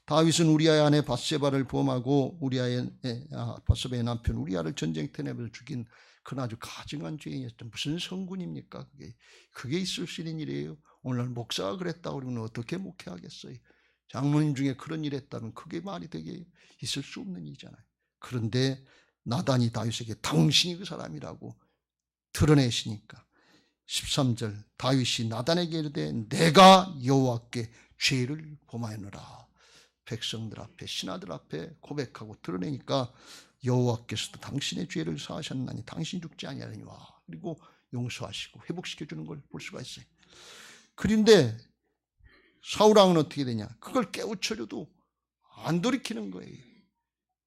다윗은 우리아의 아내 밧세바를 범하고 밧세바의 남편 우리아를 전쟁터에 내버려 죽인 그런 아주 가증한 죄인이었죠. 무슨 성군입니까? 그게 있을 수 있는 일이에요. 오늘날 목사가 그랬다고 그러면 어떻게 목회하겠어요? 장로님 중에 그런 일 했다면 그게 말이 되게 있을 수 없는 일이잖아요. 그런데 나단이 다윗에게 당신이 그 사람이라고 드러내시니까 13절 다윗이 나단에게 이르되 내가 여호와께 죄를 범하였노라. 백성들 앞에, 신하들 앞에 고백하고 드러내니까 여호와께서도 당신의 죄를 사하셨나니 당신이 죽지 아니하리니와, 그리고 용서하시고 회복시켜주는 걸 볼 수가 있어요. 그런데 사울왕은 어떻게 되냐? 그걸 깨우쳐줘도 안 돌이키는 거예요.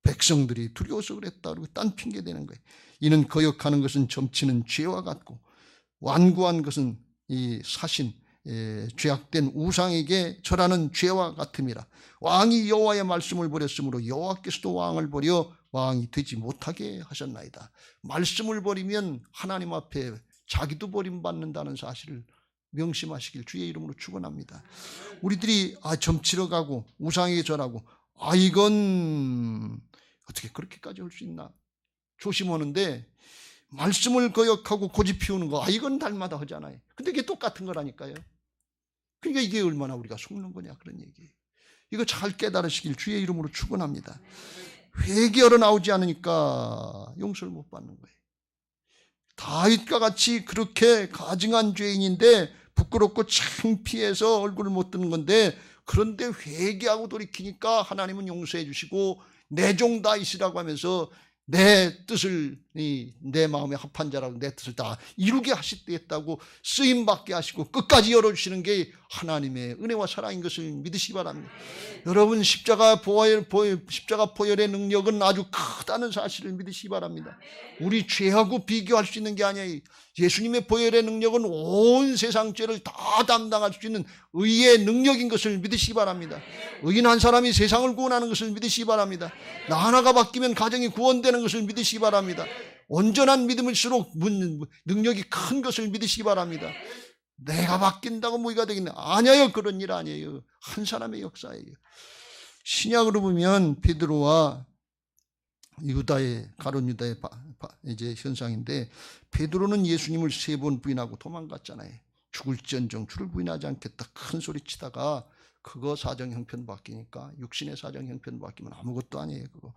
백성들이 두려워서 그랬다 그러고 딴 핑계 대는 거예요. 이는 거역하는 것은 점치는 죄와 같고 완고한 것은 이 사신 죄악된 우상에게 절하는 죄와 같음이라. 왕이 여호와의 말씀을 버렸으므로 여호와께서도 왕을 버려 왕이 되지 못하게 하셨나이다. 말씀을 버리면 하나님 앞에 자기도 버림받는다는 사실을 명심하시길 주의 이름으로 축원합니다. 우리들이 점치러 가고 우상에게 절하고 이건 어떻게 그렇게까지 할 수 있나 조심하는데, 말씀을 거역하고 고집 피우는 거 이건 달마다 하잖아요. 근데 이게 똑같은 거라니까요. 그러니까 이게 얼마나 우리가 속는 거냐 그런 얘기예요. 이거 잘 깨달으시길 주의 이름으로 축원합니다. 회개하러 나오지 않으니까 용서를 못 받는 거예요. 다윗과 같이 그렇게 가증한 죄인인데 부끄럽고 창피해서 얼굴을 못 드는 건데, 그런데 회개하고 돌이키니까 하나님은 용서해 주시고 내 종 다윗이라고 하면서 내 뜻을, 내 마음에 합한 자라고 내 뜻을 다 이루게 하시겠다고 쓰임받게 하시고 끝까지 열어주시는 게 하나님의 은혜와 사랑인 것을 믿으시기 바랍니다. 여러분, 십자가 보혈의 능력은 아주 크다는 사실을 믿으시기 바랍니다. 우리 죄하고 비교할 수 있는 게 아니에요. 예수님의 보혈의 능력은 온 세상 죄를 다 담당할 수 있는 의의 능력인 것을 믿으시기 바랍니다. 의인 한 사람이 세상을 구원하는 것을 믿으시기 바랍니다. 나 하나가 바뀌면 가정이 구원되는 것을 믿으시기 바랍니다. 온전한 믿음일수록 능력이 큰 것을 믿으시기 바랍니다. 내가 바뀐다고 뭐가 되겠네? 아니에요. 그런 일 아니에요. 한 사람의 역사예요. 신약으로 보면 베드로와 가룟 유다의 이제 현상인데, 베드로는 예수님을 3번 부인하고 도망갔잖아요. 죽을지언정 주를 부인하지 않겠다 큰 소리 치다가 그거 사정 형편 바뀌니까, 육신의 사정 형편 바뀌면 아무것도 아니에요. 그거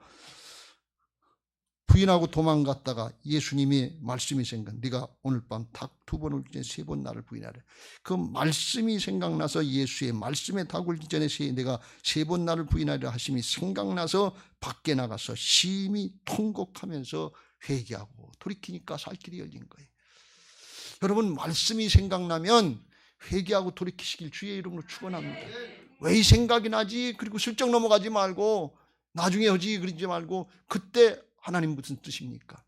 부인하고 도망갔다가 예수님이 말씀이 생각, 네가 오늘 밤 닭 2번 울기 전에 3번 나를 부인하래. 그 말씀이 생각나서, 예수의 말씀에 닭 울기 전에 내가 3번 나를 부인하려 하심이 생각나서 밖에 나가서 심히 통곡하면서 회개하고 돌이키니까 살 길이 열린 거예요. 여러분, 말씀이 생각나면 회개하고 돌이키시길 주의 이름으로 축원합니다. 왜 이 생각이 나지? 그리고 슬쩍 넘어가지 말고 나중에 하지 그러지 말고, 그때 하나님 무슨 뜻입니까?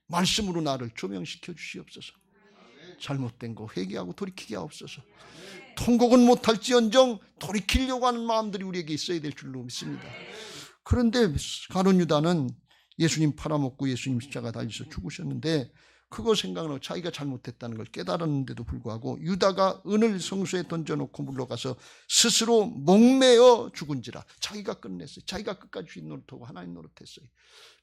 말씀으로 나를 조명시켜 주시옵소서. 잘못된 거 회개하고 돌이키게 하옵소서. 통곡은 못할지언정 돌이키려고 하는 마음들이 우리에게 있어야 될 줄로 믿습니다. 그런데 가룟 유다는 예수님 팔아먹고 예수님 십자가 달려서 죽으셨는데, 그거 생각나고 자기가 잘못했다는 걸 깨달았는데도 불구하고 유다가 은을 성소에 던져놓고 물러가서 스스로 목매어 죽은지라 자기가 끝냈어요. 자기가 끝까지 주인 노릇하고 하나님 노릇했어요.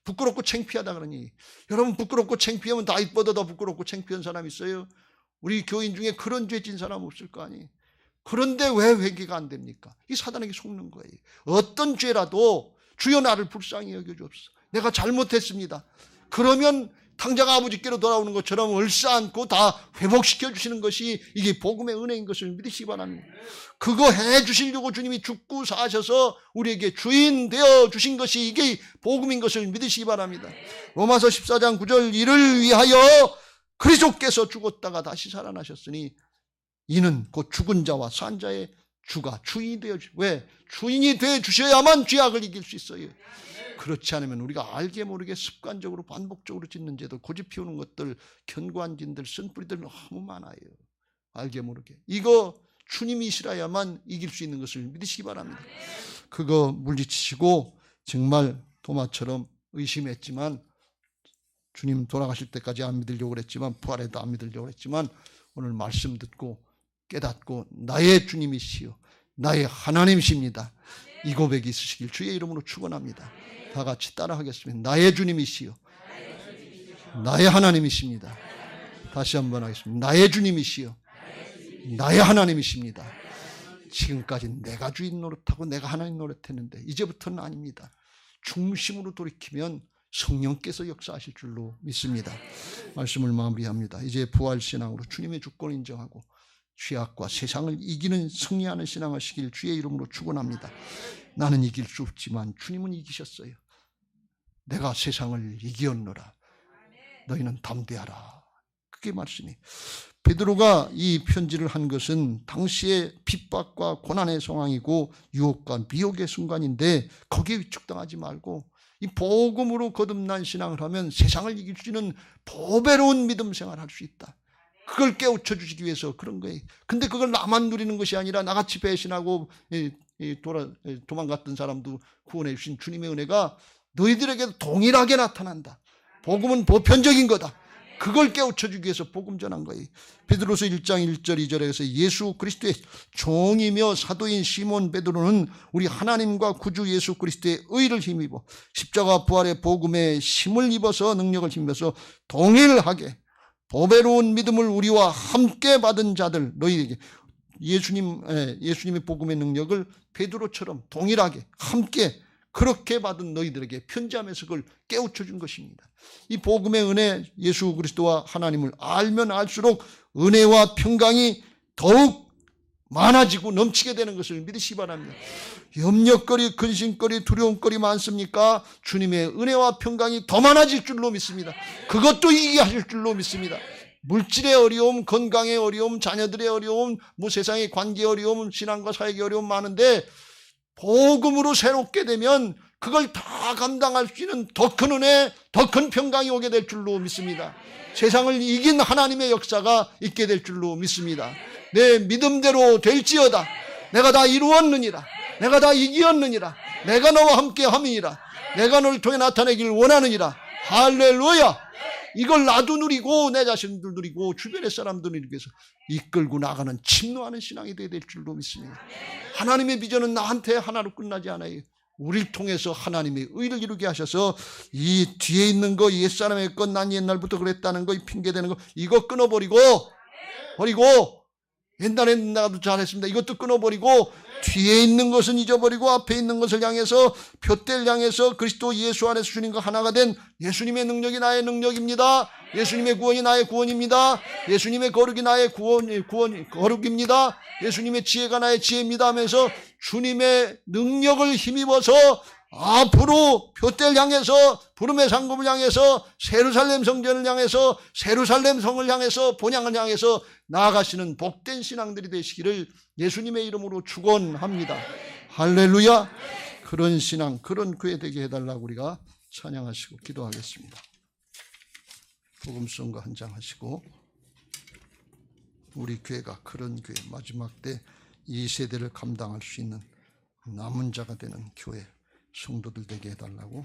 부끄럽고 창피하다 그러니, 여러분, 부끄럽고 창피하면 다윗보다 더 부끄럽고 창피한 사람 있어요? 우리 교인 중에 그런 죄 진 사람 없을 거 아니에요. 그런데 왜 회개가 안 됩니까? 이 사단에게 속는 거예요. 어떤 죄라도 주여 나를 불쌍히 여겨주옵소서. 내가 잘못했습니다. 그러면 당자가 아버지께로 돌아오는 것처럼 얼싸안고 다 회복시켜 주시는 것이 이게 복음의 은혜인 것을 믿으시기 바랍니다. 그거 해 주시려고 주님이 죽고 사셔서 우리에게 주인 되어 주신 것이 이게 복음인 것을 믿으시기 바랍니다. 로마서 14장 9절, 이를 위하여 그리스도께서 죽었다가 다시 살아나셨으니 이는 곧 죽은 자와 산 자의 주가 주인이 되어 왜? 주인이 되어 주셔야만 죄악을 이길 수 있어요. 그렇지 않으면 우리가 알게 모르게 습관적으로 반복적으로 짓는 죄들, 고집 피우는 것들, 견고한 진들, 쓴뿌리들 너무 많아요. 알게 모르게. 이거 주님이시라야만 이길 수 있는 것을 믿으시기 바랍니다. 그거 물리치시고 정말 도마처럼 의심했지만, 주님 돌아가실 때까지 안 믿으려고 그랬지만, 부활해도 안 믿으려고 그랬지만, 오늘 말씀 듣고 깨닫고 나의 주님이시여 나의 하나님이십니다. 이 고백이 있으시길 주의 이름으로 축원합니다. 다 같이 따라하겠습니다. 나의 주님이시여 나의 하나님이십니다. 다시 한번 하겠습니다. 나의 주님이시여 나의 하나님이십니다. 지금까지 내가 주인 노릇하고 내가 하나님 노릇했는데 이제부터는 아닙니다. 중심으로 돌이키면 성령께서 역사하실 줄로 믿습니다. 말씀을 마무리합니다. 이제 부활신앙으로 주님의 주권을 인정하고 죄악과 세상을 이기는 승리하는 신앙하시길 주의 이름으로 축원합니다. 나는 이길 수 없지만 주님은 이기셨어요. 내가 세상을 이기었노라. 너희는 담대하라. 그게 말씀이. 베드로가 이 편지를 한 것은 당시의 핍박과 고난의 상황이고 유혹과 미혹의 순간인데, 거기에 위축당하지 말고 이 복음으로 거듭난 신앙을 하면 세상을 이길 수 있는 보배로운 믿음 생활을 할 수 있다. 그걸 깨우쳐 주시기 위해서 그런 거예요. 근데 그걸 나만 누리는 것이 아니라 나같이 배신하고 도망갔던 사람도 구원해 주신 주님의 은혜가 너희들에게도 동일하게 나타난다. 복음은 보편적인 거다. 그걸 깨우쳐주기 위해서 복음 전한 거예요. 베드로서 1장 1절 2절에서 예수 그리스도의 종이며 사도인 시몬 베드로는 우리 하나님과 구주 예수 그리스도의 의를 힘입어 십자가 부활의 복음에 힘을 입어서 능력을 힘입어서 동일하게 보배로운 믿음을 우리와 함께 받은 자들 너희에게 예수님의 복음의 능력을 베드로처럼 동일하게 함께 그렇게 받은 너희들에게 편지하면서 그걸 깨우쳐준 것입니다. 이 복음의 은혜, 예수 그리스도와 하나님을 알면 알수록 은혜와 평강이 더욱 많아지고 넘치게 되는 것을 믿으시기 바랍니다. 염려거리, 근심거리, 두려움거리 많습니까? 주님의 은혜와 평강이 더 많아질 줄로 믿습니다. 그것도 이기게 하실 줄로 믿습니다. 물질의 어려움, 건강의 어려움, 자녀들의 어려움, 세상의 관계의 어려움, 신앙과 사역의 어려움 많은데 복음으로 새롭게 되면 그걸 다 감당할 수 있는 더 큰 은혜, 더 큰 평강이 오게 될 줄로 믿습니다. 세상을 이긴 하나님의 역사가 있게 될 줄로 믿습니다. 내 믿음대로 될지어다. 내가 다 이루었느니라. 내가 다 이기었느니라. 내가 너와 함께 함이니라. 내가 너를 통해 나타내길 원하느니라. 할렐루야. 이걸 나도 누리고 내 자신도 누리고 주변의 사람도 누리기 위해서 이끌고 나가는 침노하는 신앙이 되어야 될 줄로 믿습니다. 하나님의 비전은 나한테 하나로 끝나지 않아요. 우리를 통해서 하나님의 의를 이루게 하셔서 이 뒤에 있는 거 옛사람의 것 난 옛날부터 그랬다는 거 이 핑계대는 거 이거 끊어버리고 옛날에는 나도 잘했습니다. 이것도 끊어버리고 뒤에 있는 것은 잊어버리고 앞에 있는 것을 향해서 푯대를 향해서 그리스도 예수 안에서 주님과 하나가 된 예수님의 능력이 나의 능력입니다. 예수님의 구원이 나의 구원입니다. 예수님의 거룩이 나의 거룩입니다. 예수님의 지혜가 나의 지혜입니다 하면서 주님의 능력을 힘입어서 앞으로 푯대를 향해서 부름의 상급을 향해서 예루살렘 성전을 향해서 예루살렘 성을 향해서 본향을 향해서 나아가시는 복된 신앙들이 되시기를 예수님의 이름으로 축원합니다. 할렐루야. 그런 신앙, 그런 교회 되게 해달라고 우리가 찬양하시고 기도하겠습니다. 복음성가 한 장 하시고 우리 교회가 그런 교회, 마지막 때 이 세대를 감당할 수 있는 남은 자가 되는 교회 성도들 되게 해달라고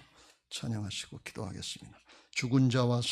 찬양하시고 기도하겠습니다. 죽은 자와